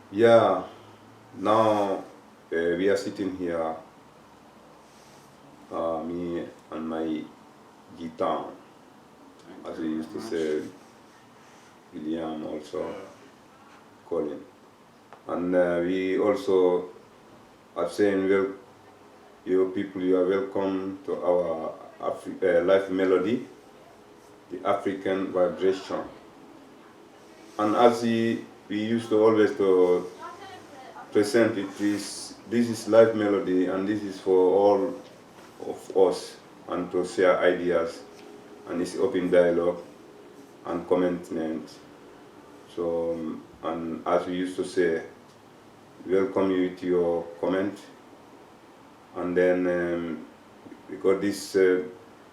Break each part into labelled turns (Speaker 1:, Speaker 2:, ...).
Speaker 1: Yeah, now we are sitting here, me and my guitar, as we used to say, William also, Colin. And we also are saying, well, you people, you are welcome to our life melody, the African vibration. And as we used to always to present it, this is life melody, and this is for all of us, and to share ideas, and it's open dialogue and commitment. So, and as we used to say, welcome you with your comment, and then because this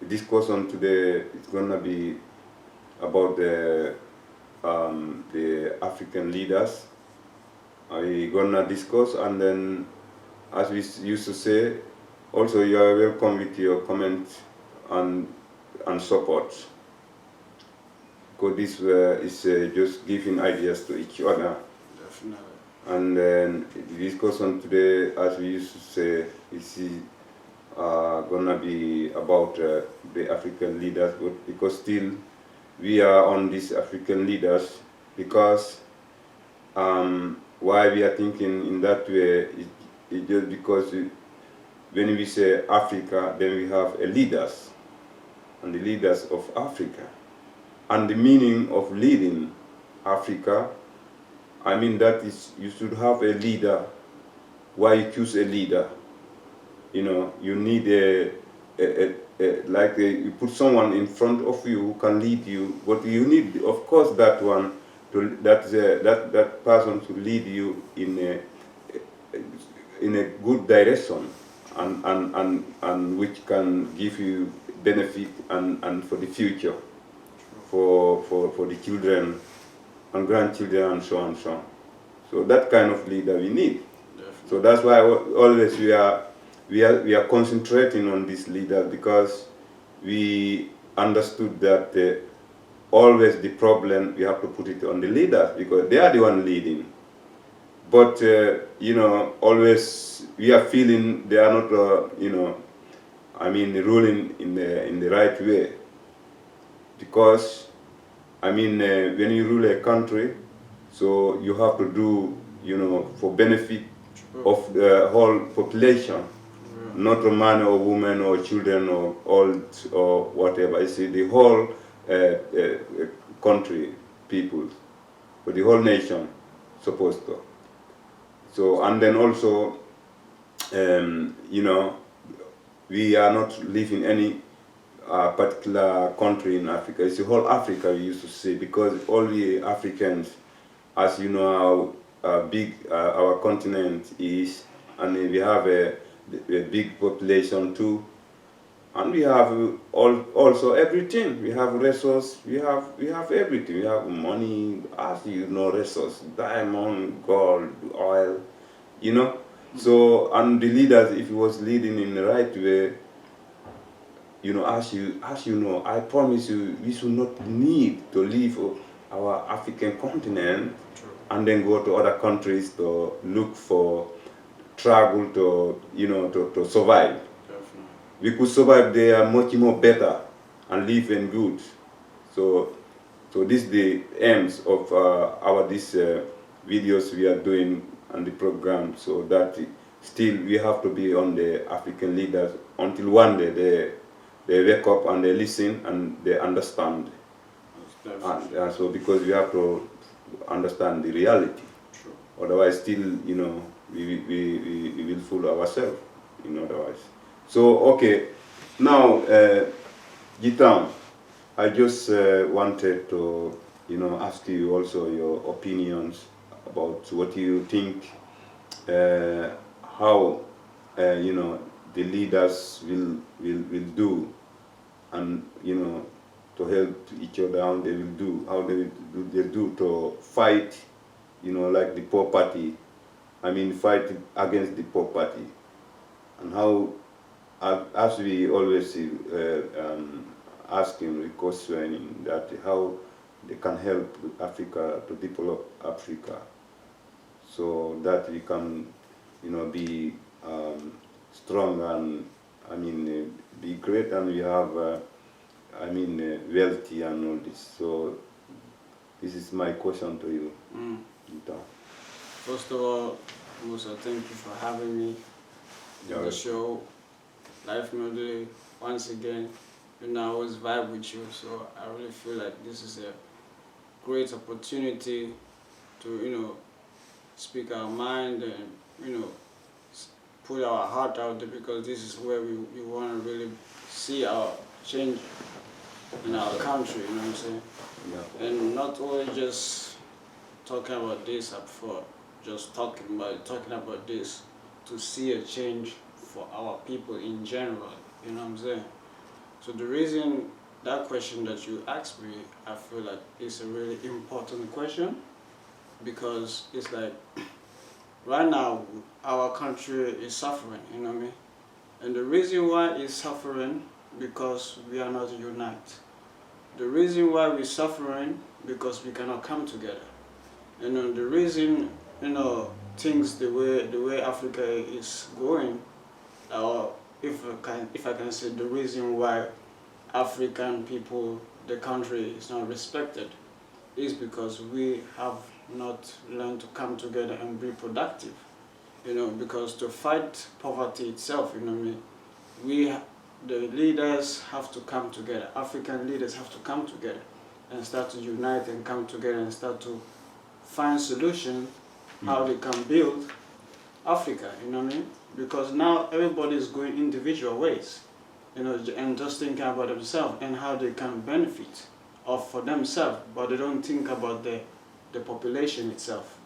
Speaker 1: discussion today is gonna be about the African leaders. We're gonna discuss, and then as we used to say, also you are welcome with your comment and support. Because this is just giving ideas to each other.
Speaker 2: Definitely.
Speaker 1: And then the discussion today, as we used to say, is gonna be about the African leaders, but because still we are on these African leaders, because why we are thinking in that way is just because when we say Africa, then we have a leaders, and the leaders of Africa. And the meaning of leading Africa, I mean that is, you should have a leader. Why you choose a leader? You know, you need you put someone in front of you who can lead you, but you need, of course, that one, that person to lead you in a good direction, and which can give you benefit and for the future, for the children and grandchildren and so on and so on. So that kind of leader we need.
Speaker 2: Definitely.
Speaker 1: So that's why always we are concentrating on this leader, because we understood that always the problem we have to put it on the leaders, because they are the one leading. But always we are feeling they are not ruling in the right way, because when you rule a country, so you have to do for benefit of the whole population, not a man or woman or children or old or whatever. I see the whole country, people, for the whole nation supposed to. So, and then also, we are not living any particular country in Africa. It's the whole Africa, we used to say, because all the Africans, as you know how big our continent is, and we have a big population too, and we have also everything. We have resources. We have everything. We have money, as you know, resource, diamond, gold, oil, you know. So, and the leaders, if he was leading in the right way, as you know, I promise you, we should not need to leave our African continent and then go to other countries to look for travel to survive.
Speaker 2: Definitely.
Speaker 1: We could survive there much more better and live in good. So this is the aims of our these videos we are doing on the program, so that still we have to be on the African leaders until one day they wake up and they listen and they understand. And so because we have to understand the reality.
Speaker 2: True.
Speaker 1: Otherwise still, we will fool ourselves, otherwise. So, okay, now, Gitam, I just wanted to, ask you also your opinions about what you think, how, the leaders will do, and, to help each other, how they will do to fight, like the poverty. Fight against the poverty, and how, as we always ask him the question, that how they can help Africa to develop Africa. so that we can, be strong and be great, and we have wealthy and all this. So this is my question to you. Gita.
Speaker 2: First of all, Musa, thank you for having me on the show. Life Melody, once again, I always vibe with you, so I really feel like this is a great opportunity to, speak our mind and, put our heart out there, because this is where we want to really see our change in our country, you know what I'm saying? Yeah. And not only just talking about this up for just talking about this, to see a change for our people in general, you know what I'm saying? So the reason that question that you asked me, I feel like it's a really important question, because it's like right now our country is suffering, you know what I mean? And the reason why it's suffering, because we are not united. The reason why we're suffering, because we cannot come together. And the reason, things the way Africa is going, or if I can say, the reason why African people, the country is not respected, is because we have not learned to come together and be productive. Because to fight poverty itself, the leaders have to come together. African leaders have to come together and start to unite and come together and start to find solutions how they can build Africa, Because now everybody is going individual ways, and just thinking about themselves and how they can benefit for themselves, but they don't think about the population itself,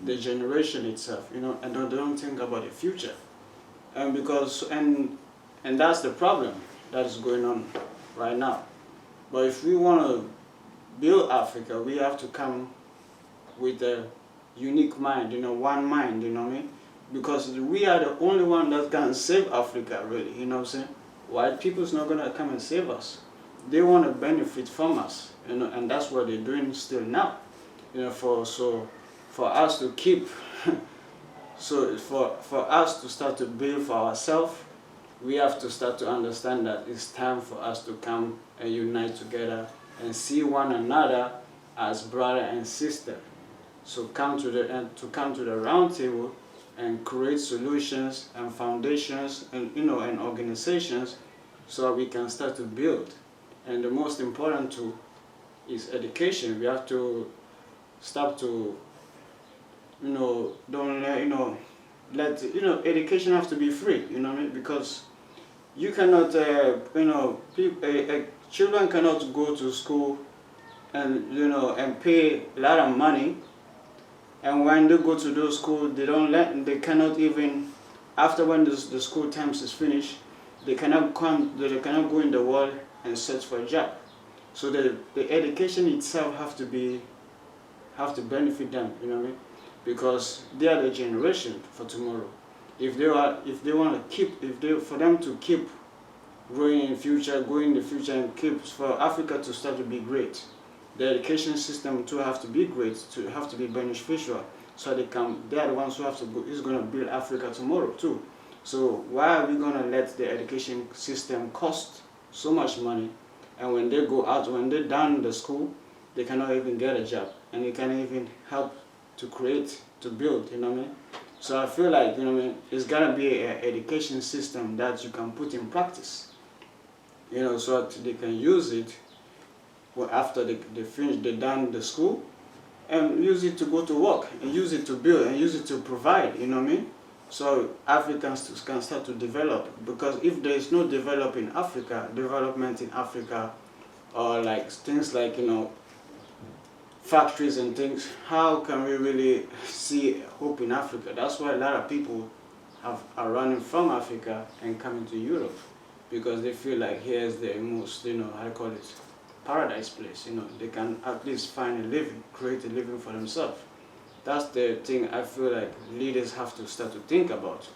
Speaker 2: the generation itself, and they don't think about the future. And that's the problem that is going on right now. But if we want to build Africa, we have to come with a unique mind, one mind, you know what I mean? Because we are the only one that can save Africa, really, you know what I'm saying? White people's not going to come and save us. They want to benefit from us, and that's what they're doing still now. For us to keep, for us to start to build for ourselves, we have to start to understand that it's time for us to come and unite together and see one another as brother and sister. So come to the round table and create solutions and foundations and and organizations, so we can start to build. And the most important tool is education. We have to stop to don't let education have to be free, you know what I mean? Because you cannot children cannot go to school and and pay a lot of money, and when they go to those schools, they cannot even, after when the school times is finished, they cannot go in the world and search for a job. So the education itself have to benefit them, you know what I mean? Because they are the generation for tomorrow. For them to keep growing in the future and keep for Africa to start to be great, the education system too have to be great, to have to be beneficial, so they are the ones who is going to build Africa tomorrow too. So why are we going to let the education system cost so much money, and when they go out, when they're done the school, they cannot even get a job, and they can't even help to create, to build, you know what I mean? So I feel like, it's gotta be an education system that you can put in practice, so that they can use it after they're done the school, and use it to go to work, and use it to build, and use it to provide, you know what I mean? So Africans can start to develop, because if there is no development in Africa, or like things like, factories and things, how can we really see hope in Africa? That's why a lot of people are running from Africa and coming to Europe, because they feel like here's the most, paradise place. They can at least find a living, create a living for themselves. That's the thing I feel like leaders have to start to think about,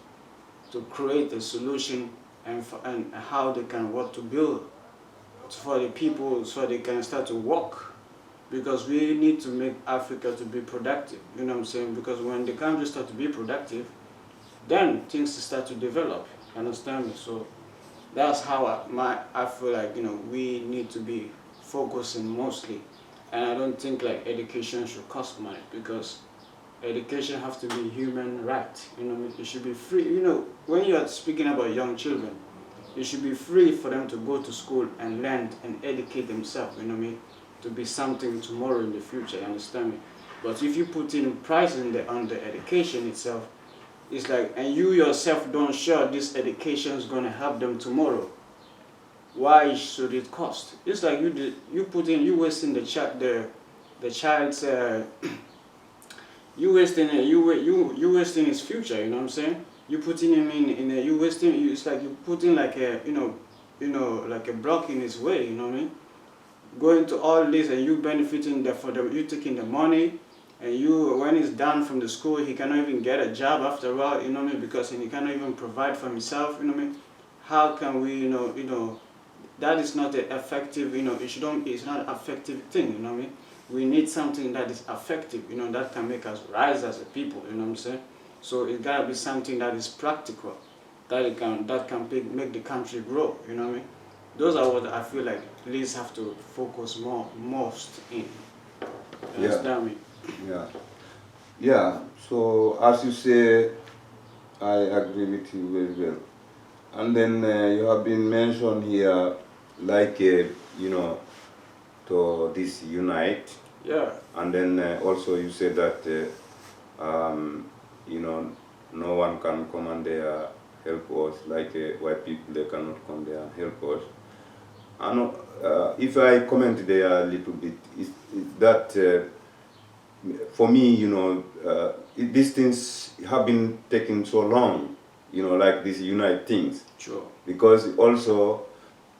Speaker 2: to create a solution and how they can work to build for the people, so they can start to work. because we need to make Africa to be productive, you know what I'm saying? Because when the country start to be productive, then things start to develop, you understand me? So that's how I feel like, you know, we need to be focusing mostly. And I don't think like education should cost money, because education has to be human right, you know what I mean? It should be free. You know, when you are speaking about young children, it should be free for them to go to school and learn and educate themselves, you know what I mean? To be something tomorrow in the future, you understand me? But if you put in price on the education itself, it's like, and you yourself don't sure this education is going to help them tomorrow, why should it cost? It's like you wasting the child's you wasting his future, you know what I'm saying? You putting him it's like you putting like a like a block in his way, you know what I mean? Going to all this and you benefiting you taking the money, and you, when he's done from the school, he cannot even get a job after all, you know what I mean? Because he cannot even provide for himself, you know what I mean? How can we, you know, that is not an effective, you know, it's not an effective thing, you know what I mean? We need something that is effective, you know, that can make us rise as a people, you know what I'm saying? So it gotta be something that is practical, that can make the country grow, you know what I mean? Those are what I feel like leaders have to focus most in. You understand me?
Speaker 1: Yeah. Yeah. So as you say, I agree with you very well. And then you have been mentioned here, like you know, to this unite.
Speaker 2: Yeah.
Speaker 1: And then also you said that you know, no one can come and help us, like white people, they cannot come there and help us. And if I comment there a little bit, is that for me, you know, these things have been taking so long, you know, like these unite things.
Speaker 2: Sure.
Speaker 1: Because also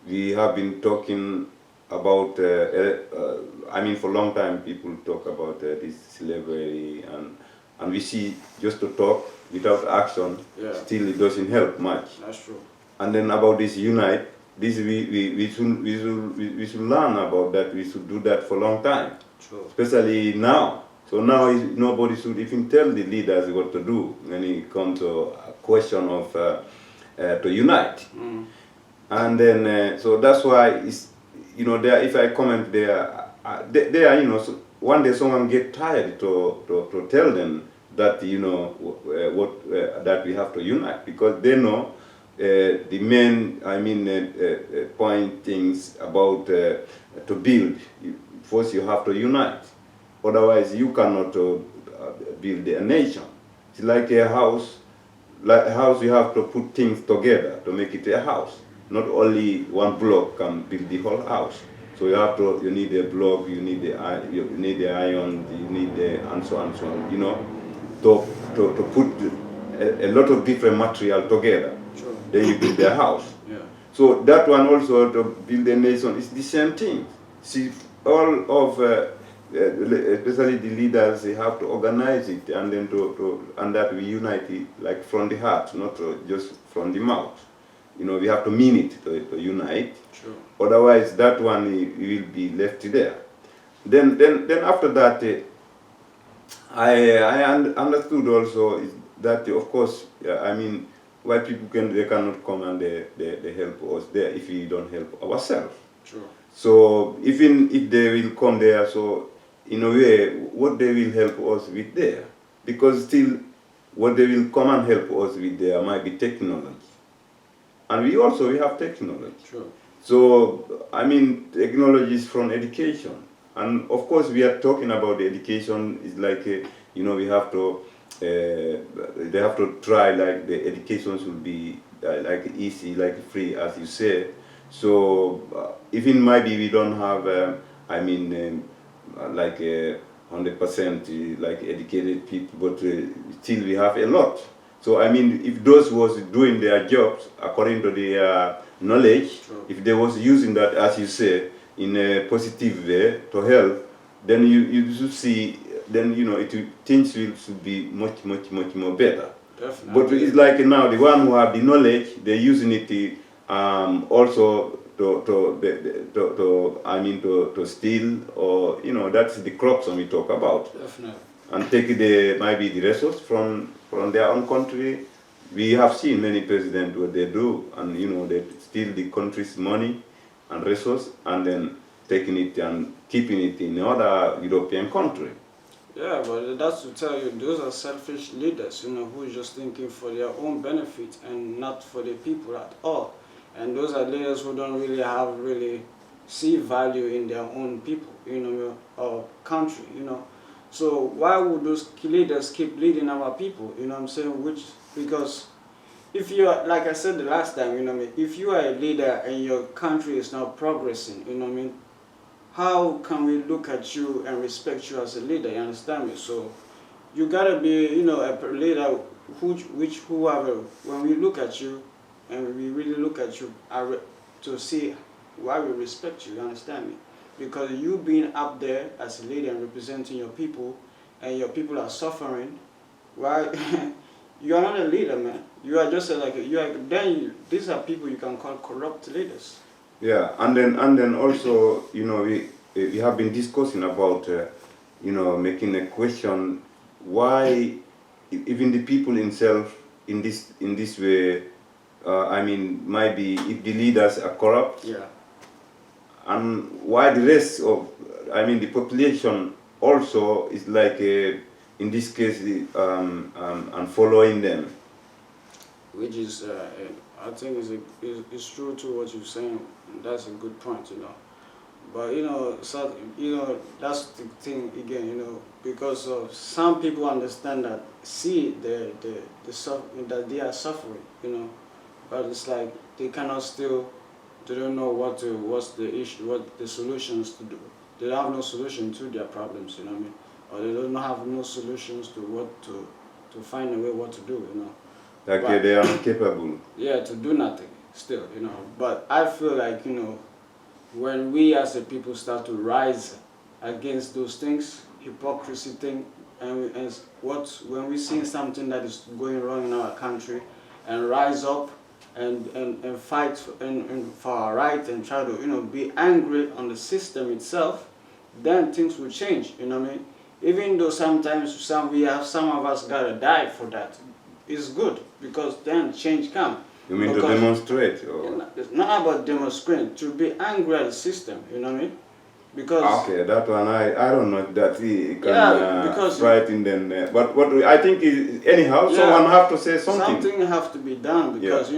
Speaker 1: we have been talking about, I mean, for a long time people talk about this slavery, and we see just to talk without action,
Speaker 2: yeah,
Speaker 1: still it doesn't help much.
Speaker 2: That's true.
Speaker 1: And then about this unite, this we should learn about that. We should do that for a long time.
Speaker 2: True.
Speaker 1: Especially now. So now nobody should even tell the leaders what to do when it comes to a question of to unite.
Speaker 2: Mm.
Speaker 1: And then so that's why it's, you know, there, if I comment there, you know, so one day someone get tired to tell them that, you know, that we have to unite, because they know the main, I mean, point things about to build. First, you have to unite. Otherwise, you cannot build a nation. It's like a house. Like a house, you have to put things together to make it a house. Not only one block can build the whole house. So you need a block, you need the iron, you need the and so on, you know, to put a lot of different material together.
Speaker 2: Sure.
Speaker 1: Then you build a house.
Speaker 2: Yeah.
Speaker 1: So that one also, to build a nation, is the same thing. See, all of especially the leaders, they have to organize it, and then and that we unite it like from the heart, not just from the mouth. You know, we have to mean it to unite.
Speaker 2: Sure.
Speaker 1: Otherwise, that one will be left there. Then after that, I understood also that, of course, I mean, white people cannot come and they help us there if we don't help ourselves.
Speaker 2: Sure.
Speaker 1: So even if they will come there, so in a way, what they will help us with there, because still what they will come and help us with there might be technology. And we have technology.
Speaker 2: Sure.
Speaker 1: So, I mean, technology is from education. And of course, we are talking about the education is like, you know, we have to, they have to try, like the education should be like easy, like free, as you say. So, even maybe we don't have, I mean, like 100% like educated people, but still we have a lot. So I mean, if those was doing their jobs according to their knowledge, sure, if they was using that, as you say, in a positive way to help, then you should see, then, you know, things should be much more better.
Speaker 2: Definitely.
Speaker 1: But it's like now the one who have the knowledge, they're using it also to steal, or that's the corruption we talk about.
Speaker 2: Definitely.
Speaker 1: And take maybe the resource from their own country. We have seen many presidents what they do, and they steal the country's money and resource, and then taking it and keeping it in other European country.
Speaker 2: Yeah, but that's to tell you, those are selfish leaders, who are just thinking for their own benefit and not for the people at all. And those are leaders who don't really see value in their own people, or country, So why would those leaders keep leading our people, what I'm saying? Because if you are, like I said the last time, if you are a leader and your country is not progressing, how can we look at you and respect you as a leader? You understand me? So you gotta be, a leader whoever, when we look at you and we really look at you to see why we respect you, you understand me? Because you being up there as a leader and representing your people, and your people are suffering, why? You are not a leader, man. You are just these are people you can call corrupt leaders.
Speaker 1: Yeah, and then also, we have been discussing about, making a question why even the people themselves in this way, maybe if the leaders are corrupt,
Speaker 2: yeah,
Speaker 1: and why the rest of, the population also is like, in this case, and following them.
Speaker 2: Which is, I think is true to what you're saying. That's a good point, But that's the thing again, because of some people understand that, see that they are suffering, but it's like they cannot still. They don't know what's the issue, what the solutions to do. They don't have no solution to their problems, or they don't have no solutions to find a way what to do,
Speaker 1: Like they are incapable.
Speaker 2: Yeah, to do nothing still, But I feel like, when we as a people start to rise against those things, hypocrisy thing, and when we see something that is going wrong in our country, and rise up and fight for our right, and try to be angry on the system itself, then things will change. Even though sometimes some of us gotta die for that, it's good, because then change comes.
Speaker 1: You mean to demonstrate? Or?
Speaker 2: It's not about demonstrating, to be angry at the system, Because
Speaker 1: okay, that one I don't know if that he can
Speaker 2: because
Speaker 1: frighten them. But what I think is, anyhow, someone have to say something.
Speaker 2: Something have to be done, because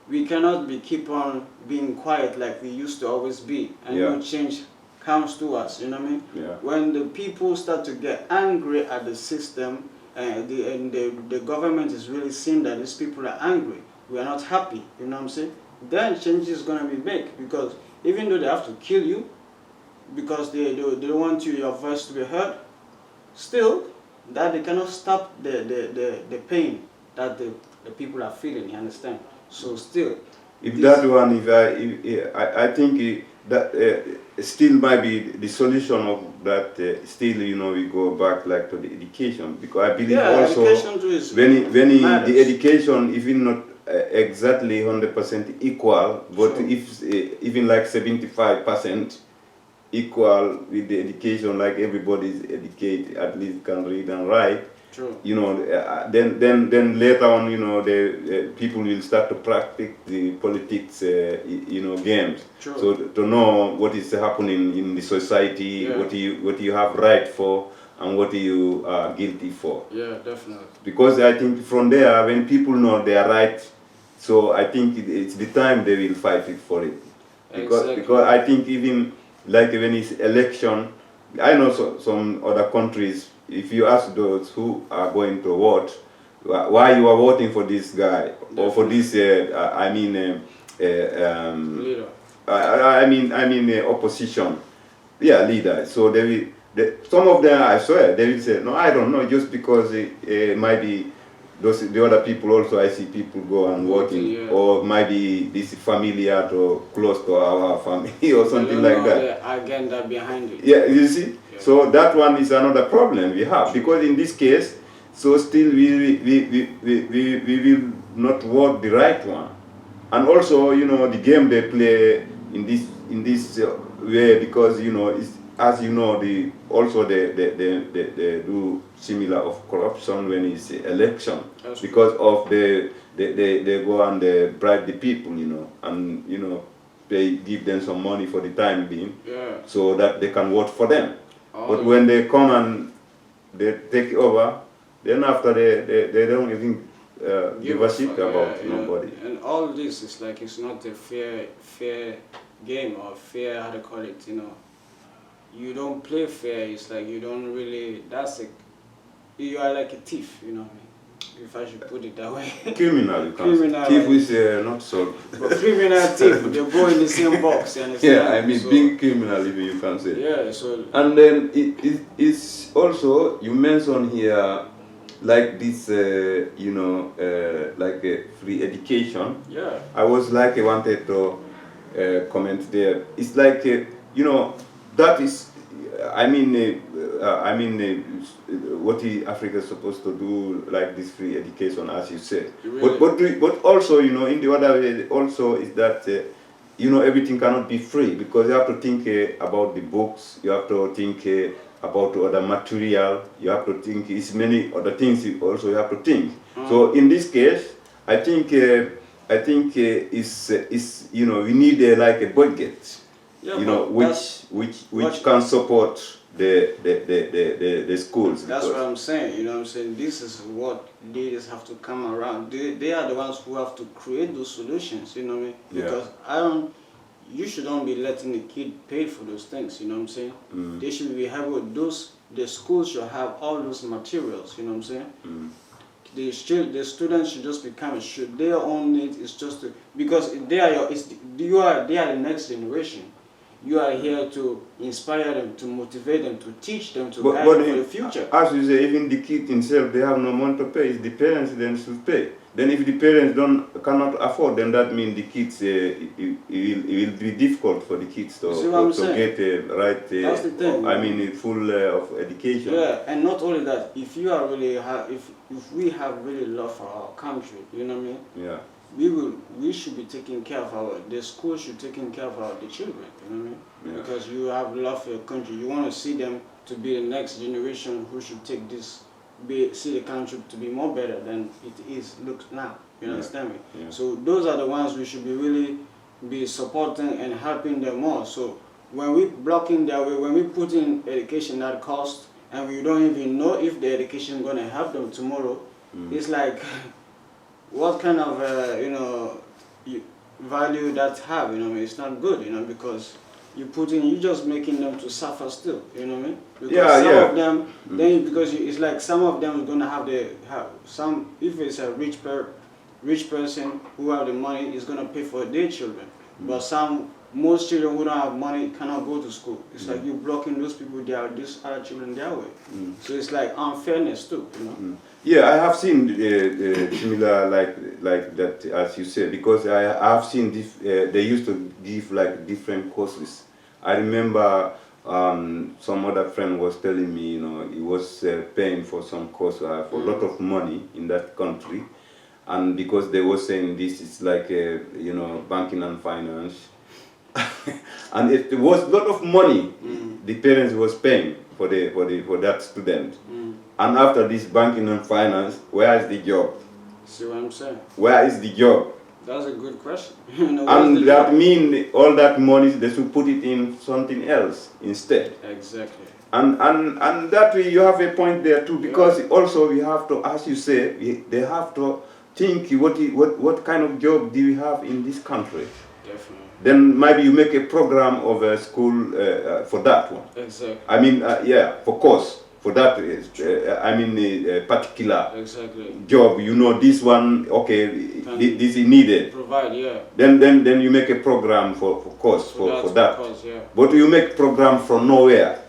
Speaker 2: we cannot keep on being quiet like we used to always be, and no change comes to us. You know what I mean?
Speaker 1: Yeah.
Speaker 2: When the people start to get angry at the system, and the government is really seeing that these people are angry, we are not happy. You know what I'm saying? Then change is gonna be made, because even though they have to kill you, because they don't want your voice to be heard, still that they cannot stop the pain that the people are feeling. You understand? So still,
Speaker 1: if that one, I think that still might be the solution of that. Still, we go back like to the education, because I believe also when the education, even not exactly 100% equal, but if even like 75% equal with the education, like everybody is educated, at least can read and write.
Speaker 2: True.
Speaker 1: Then later on, the people will start to practice the politics, games.
Speaker 2: True.
Speaker 1: So to know what is happening in the society, what you have right for, and what you are guilty for.
Speaker 2: Yeah, definitely.
Speaker 1: Because I think from there, when people know they are right, so I think it's the time they will fight for it. Because I think even like when it's election, I know some other countries, if you ask those who are going to vote, why you are voting for this guy, or for this, leader. Opposition, leader. So some of them, I swear, they will say, no, I don't know, just because it might be the other people also. I see people go and voting, or maybe this is familiar to close to our family or something like that.
Speaker 2: The agenda behind it.
Speaker 1: Yeah, you see. Yeah. So that one is another problem we have, because in this case, so still we will not vote the right one, and also the game they play in this way, because you know, it's, as you know, they do similar of corruption when it's election. That's because of they go and they bribe the people, you know, and you know, they give them some money for the time being, so that they can vote for them. But when they come and they take over, then after they don't even give a shit about nobody.
Speaker 2: And all this is like, it's not a fair game, or fair, how to call it, you know. You don't play fair. It's like you don't really. You are like a thief, you know what I mean? If I should put it that way.
Speaker 1: Criminal, you can say. Thief is not so.
Speaker 2: But criminal, thief, they go in the same box. You understand?
Speaker 1: Yeah, I mean, so, being criminal, if you can say.
Speaker 2: Yeah, so.
Speaker 1: And then it's also, you mentioned here, like this, you know, like a free education.
Speaker 2: Yeah.
Speaker 1: I was like, I wanted to comment there. It's like, you know, that is, I mean, what Africa is supposed to do, like this free education, as you said. Really? But also, you know, in the other way, also is that, you know, everything cannot be free, because you have to think about the books, you have to think about the other material, you have to think, it's many other things also you have to think. So in this case, I think it's you know, we need like a budget. Yeah, you know, which can support the schools.
Speaker 2: That's what I'm saying. You know what I'm saying? This is what leaders have to come around. They are the ones who have to create those solutions. You know what I mean? Because you shouldn't be letting the kid pay for those things. You know what I'm saying? They should be having those. The schools should have all those materials. You know what I'm saying? The students should just become. Should their own need is just to, because they are they are the next generation. You are here to inspire them, to motivate them, to teach them, to guide them for the future.
Speaker 1: As you say, even the kid himself, they have no money to pay. It's the parents then should pay. Then if the parents cannot afford, then that means the kids, it will be difficult for the kids to get right,
Speaker 2: that's the thing.
Speaker 1: I mean, full of education.
Speaker 2: Yeah, and not only that, if you are really if we have really love for our country, you know what I mean?
Speaker 1: Yeah.
Speaker 2: We should be taking care of the school should taking care of the children, you know what I mean? Yeah. Because you have love for your country. You want to see them to be the next generation who should take this, see the country to be more better than it looks now. You understand me? Yeah. So those are the ones we should be really be supporting and helping them more. So when we blocking that way, when we put in education at cost, and we don't even know if the education is going to help them tomorrow, it's like, what kind of you know, value that have, you know what I mean? It's not good, you know, because you're just making them to suffer still, you know what I mean? Because some of them, then because it's like some of them is gonna have some, if it's a rich person who have the money, is gonna pay for their children, but most children who don't have money cannot go to school. It's like you're blocking those people, these other children their way. So it's like unfairness too, you know.
Speaker 1: Yeah, I have seen similar like that, as you said, because I have seen they used to give like different courses. I remember some other friend was telling me, you know, he was paying for some course for a lot of money in that country, and because they were saying this is like you know, banking and finance, and it was a lot of money the parents was paying for that student. And after this banking and finance, where is the job?
Speaker 2: See what I'm saying?
Speaker 1: Where is the job?
Speaker 2: That's a good question. You know,
Speaker 1: and that means all that money, they should put it in something else instead.
Speaker 2: Exactly.
Speaker 1: And that way you have a point there too, because also we have to, as you say, they have to think what kind of job do we have in this country.
Speaker 2: Definitely.
Speaker 1: Then maybe you make a program of a school for that one.
Speaker 2: Exactly.
Speaker 1: I mean, for course. For that, I mean, a particular job, you know, this one, okay, this is needed.
Speaker 2: Provide,
Speaker 1: Then you make a program for course for that. But you make program from nowhere.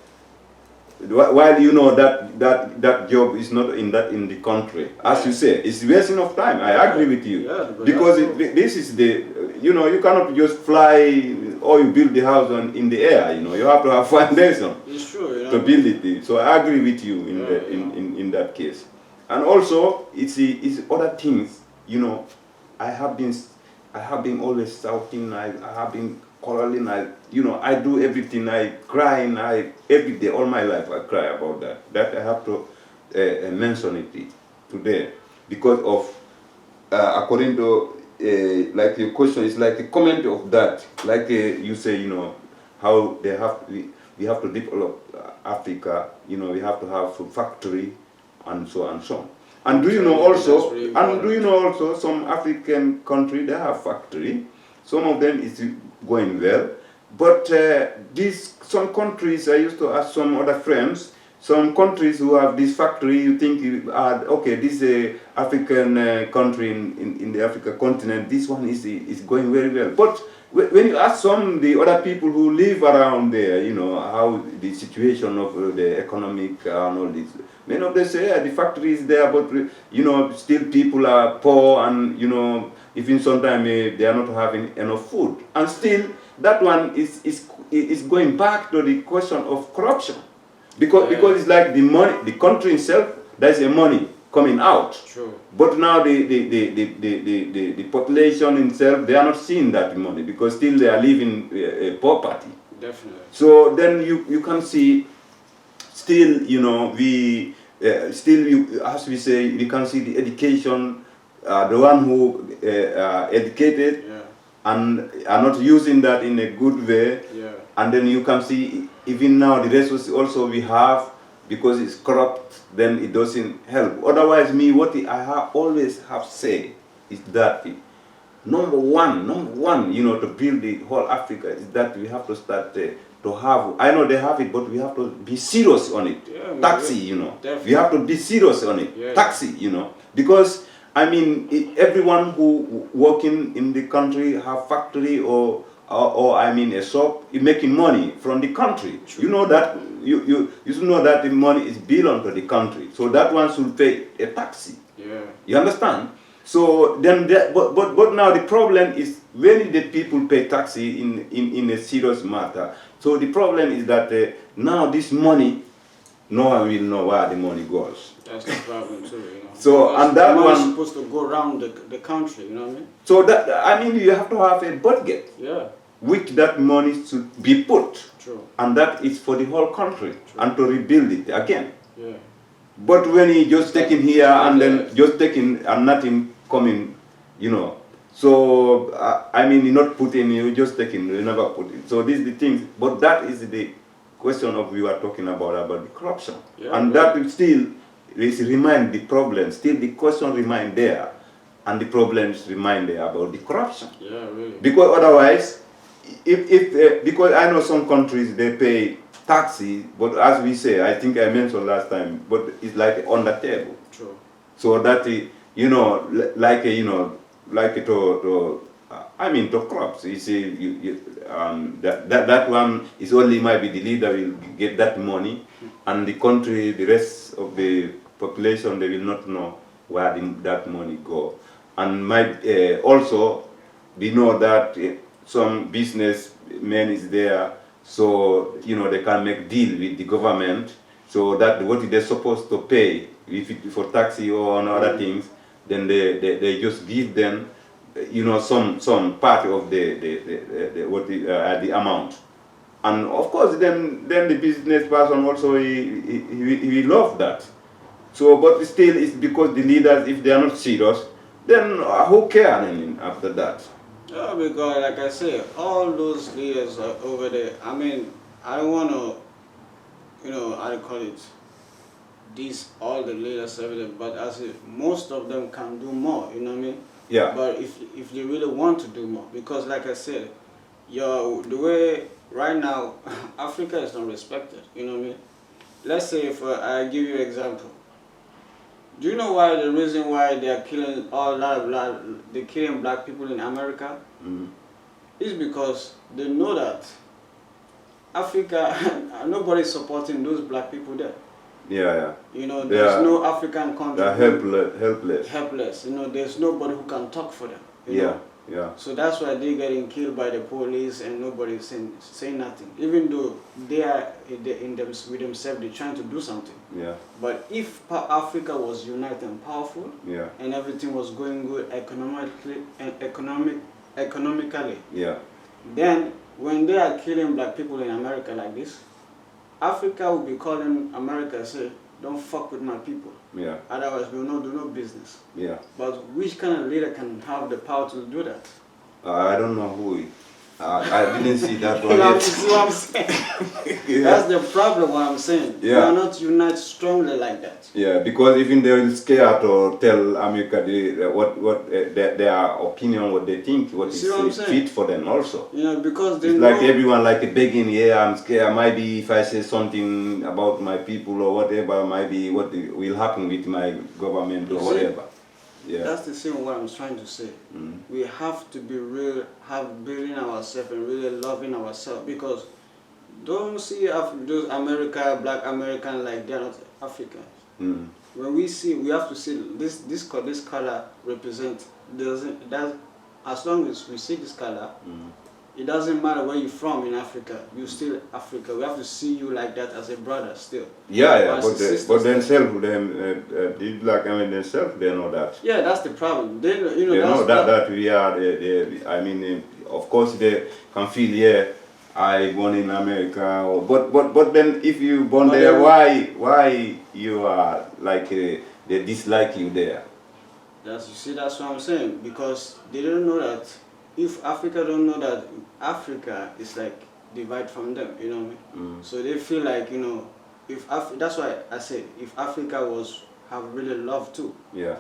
Speaker 1: While you know that job is not in the country, as you say, it's wasting of time. I agree with you, because this is you know, you cannot just fly or you build the house in the air. You know, you have to have foundation.
Speaker 2: It's true, you know,
Speaker 1: to build it. So I agree with you in that case. And also it's other things. You know, I have been always shouting. I have been quarreling. I do everything. I cry, every day, all my life, I cry about that. That I have to mention it today because of, according to, like your question is like a comment of that. Like you say, how we have to develop Africa. We have to have a factory, and so and so on. And do you know also? And do you know also some African country they have factory. Some of them is going well, but some countries, I used to ask some other friends, some countries who have this factory, you think, okay, this African country in the Africa continent, this one is going very well. But when you ask the other people who live around there, how the situation of the economic and all this, many of them say, yeah, the factory is there, but still people are poor, and even sometimes they are not having enough food, and still that one is going back to the question of corruption, because it's like the money, the country itself, there's a money coming out.
Speaker 2: True.
Speaker 1: But now the population itself, they are not seeing that money because still they are living poverty.
Speaker 2: Definitely.
Speaker 1: So then you can see still we still as we say, we can see the education, the one who educated and are not using that in a good way.
Speaker 2: Yeah.
Speaker 1: And then you can see even now the resources also we have, because it's corrupt, then it doesn't help. Otherwise, what I always have said is that number one, to build the whole Africa is that we have to start to have, I know they have it, but we have to be serious on it.
Speaker 2: Yeah,
Speaker 1: Taxi,
Speaker 2: Definitely.
Speaker 1: we have to be serious on it.
Speaker 2: Yeah.
Speaker 1: Taxi, because everyone who working in the country have factory or a shop, is making money from the country.
Speaker 2: True.
Speaker 1: You know that you should know that the money is belong to the country. So that one should pay a taxi.
Speaker 2: Yeah.
Speaker 1: You understand? So then, but now the problem is when the people pay taxi in a serious matter. So the problem is that now this money, no one will know where the money goes.
Speaker 2: That's the problem too,
Speaker 1: So
Speaker 2: because
Speaker 1: and that
Speaker 2: the money's
Speaker 1: one
Speaker 2: supposed to go around the country, you know what I mean?
Speaker 1: So that you have to have a budget.
Speaker 2: Yeah.
Speaker 1: Which that money should be put.
Speaker 2: True.
Speaker 1: And that is for the whole country. True. And to rebuild it again.
Speaker 2: Yeah.
Speaker 1: But when he just taking here and then just taking and nothing coming, So you're not putting, you just taking, you never put it. So these are the things. But that is the question of we are talking about the corruption.
Speaker 2: Yeah,
Speaker 1: and that will still remind the problem. Still the question remain there, and the problems remain there about the corruption.
Speaker 2: Yeah, really.
Speaker 1: Because otherwise, because I know some countries they pay taxes, but as we say, I think I mentioned last time, but it's like on the table.
Speaker 2: True.
Speaker 1: So that to crops. You see, that one is only maybe the leader will get that money, and the country, the rest of the population, they will not know where that money go. And also, we know that some businessmen is there, so they can make deal with the government, so that what they're supposed to pay, if it for taxi or on other things, then they just give them, some part of the amount. And of course, then the business person also he love that. So, but still, it's because the leaders, if they are not serious, then who care after that?
Speaker 2: Yeah, because like I say, all those leaders are over there. I don't want to, how to call it, all the leaders over there, but I say most of them can do more, you know what I mean?
Speaker 1: Yeah.
Speaker 2: But if they really want to do more, because like I said, the way right now, Africa is not respected, you know what I mean? Let's say if I give you an example. Do you know why the reason why they are killing they're killing black people in America?
Speaker 1: Mm-hmm.
Speaker 2: Is because they know that Africa, nobody's supporting those black people there.
Speaker 1: Yeah.
Speaker 2: There's no African country.
Speaker 1: They're helpless.
Speaker 2: Helpless. there's nobody who can talk for them.
Speaker 1: Yeah.
Speaker 2: So that's why they're getting killed by the police and nobody's saying nothing. Even though they are with themselves, they're trying to do something.
Speaker 1: Yeah.
Speaker 2: But if Africa was united and powerful,
Speaker 1: and
Speaker 2: everything was going good economically,
Speaker 1: yeah,
Speaker 2: then when they are killing black people in America like this, Africa will be calling America and say, don't fuck with my people.
Speaker 1: Yeah.
Speaker 2: Otherwise, we will not do no business.
Speaker 1: Yeah.
Speaker 2: But which kind of leader can have the power to do that?
Speaker 1: I don't know who. I didn't see that one
Speaker 2: You
Speaker 1: yet.
Speaker 2: see what I'm saying?
Speaker 1: Yeah.
Speaker 2: That's the problem. What I'm saying.
Speaker 1: Yeah.
Speaker 2: We are not united strongly like that.
Speaker 1: Yeah, because even they will scared to tell America their opinion, what they think, what is fit for them also.
Speaker 2: You know, because they
Speaker 1: it's
Speaker 2: know
Speaker 1: like everyone like begging, yeah, I'm scared. Maybe if I say something about my people or whatever, maybe what will happen with my government or whatever. Yeah.
Speaker 2: That's the same what I'm trying to say. We have to be real, building ourselves and really loving ourselves, because don't see those black American like they're not Africans. When we see, we have to see this color represent as long as we see this color, it doesn't matter where you're from in Africa, you're still Africa. We have to see you like that as a brother still.
Speaker 1: Yeah, but themselves, the black Americans themselves, they know that.
Speaker 2: Yeah, that's the problem. They
Speaker 1: know that we are. I mean, of course, they can feel, yeah, I born in America, but then if you born there, why you are like they dislike you there?
Speaker 2: That's what I'm saying, because they don't know that. If Africa don't know that Africa is like divide from them, you know what I mean? So they feel like, you know, that's why I said if Africa have really love too.
Speaker 1: Yeah.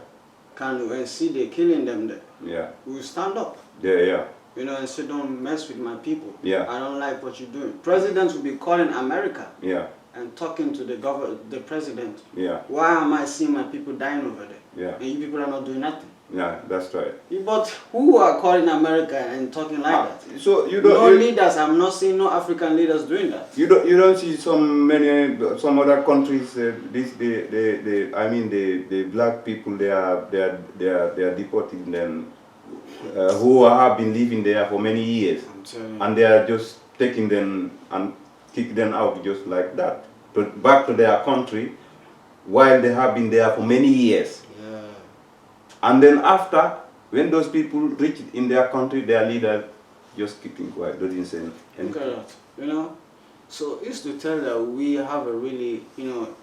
Speaker 2: And see they killing them there.
Speaker 1: Yeah.
Speaker 2: We will stand up.
Speaker 1: Yeah.
Speaker 2: You know, and say don't mess with my people.
Speaker 1: Yeah.
Speaker 2: I don't like what you're doing. Presidents will be calling America.
Speaker 1: Yeah.
Speaker 2: And talking to the president.
Speaker 1: Yeah.
Speaker 2: Why am I seeing my people dying over there?
Speaker 1: Yeah.
Speaker 2: And you people are not doing nothing.
Speaker 1: Yeah, that's right.
Speaker 2: But who are calling America and talking like that?
Speaker 1: So you don't.
Speaker 2: No leaders. I'm not seeing no African leaders doing that.
Speaker 1: You don't see some other countries. I mean the black people. They are deporting them, who have been living there for many years, and they are just taking them and kick them out just like that, back to their country, while they have been there for many years. And then after, when those people reach in their country, their leader just keeping quiet, doesn't say anything.
Speaker 2: Look at that, you know. So it's to tell that we have a really, you know,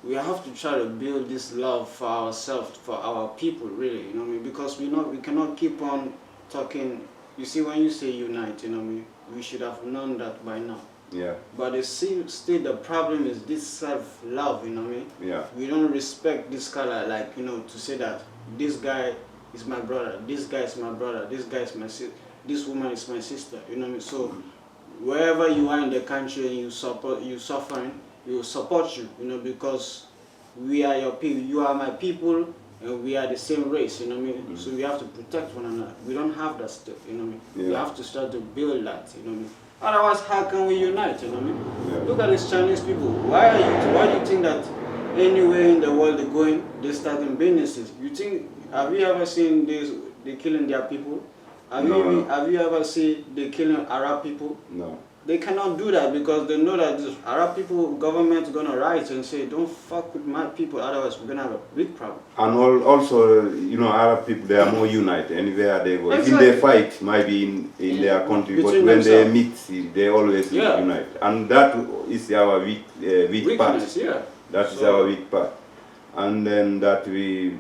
Speaker 2: we have to try to build this love for ourselves, for our people, really, you know what I mean? Because we cannot keep on talking. You see, when you say unite, you know what I mean, we should have known that by now.
Speaker 1: Yeah.
Speaker 2: But still the problem is this self-love, you know what I mean?
Speaker 1: Yeah.
Speaker 2: We don't respect this color, like, you know, to say that this guy is my brother, this guy is my brother, this guy is my sister, this woman is my sister, you know what I mean? So wherever you are in the country and you suffering, we will support you, you know, because we are your people, you are my people, and we are the same race, you know what I mean? So we have to protect one another. We don't have that stuff, you know what I mean? We have to start to build that, you know what I mean? Otherwise, how can we unite, you know what I mean? Look at these Chinese people. Why do you think that anywhere in the world they're going, they're starting businesses? Have you ever seen they killing their people? Have you ever seen they killing Arab people?
Speaker 1: No.
Speaker 2: They cannot do that because they know that this Arab people government is gonna rise and say, don't fuck with my people, otherwise we're gonna have a big problem. And
Speaker 1: also, you know, Arab people, they are more united anywhere they go. Exactly. Even they fight, maybe in their country, but when they meet, they always unite. And that is our weak part.
Speaker 2: Yeah.
Speaker 1: That is our weak part. And then that we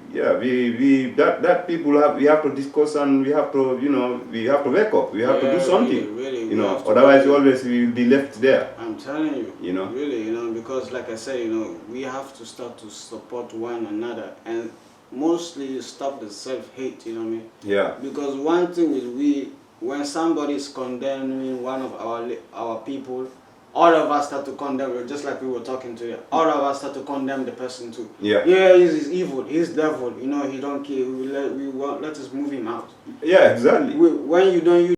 Speaker 1: have to discuss, and we have to, you know, we have to wake up. We have to do something.
Speaker 2: Really,
Speaker 1: you know, otherwise always we will be left there.
Speaker 2: I'm telling you.
Speaker 1: You know.
Speaker 2: Really, you know, because like I said, you know, we have to start to support one another and mostly stop the self-hate. You know what I mean?
Speaker 1: Yeah.
Speaker 2: Because one thing is when somebody is condemning one of our people, all of us start to condemn, just like we were talking to you. All of us start to condemn the person too.
Speaker 1: Yeah.
Speaker 2: Yeah, he's evil, he's devil. You know, he don't care. Let us move him out.
Speaker 1: Yeah, exactly.
Speaker 2: When you don't use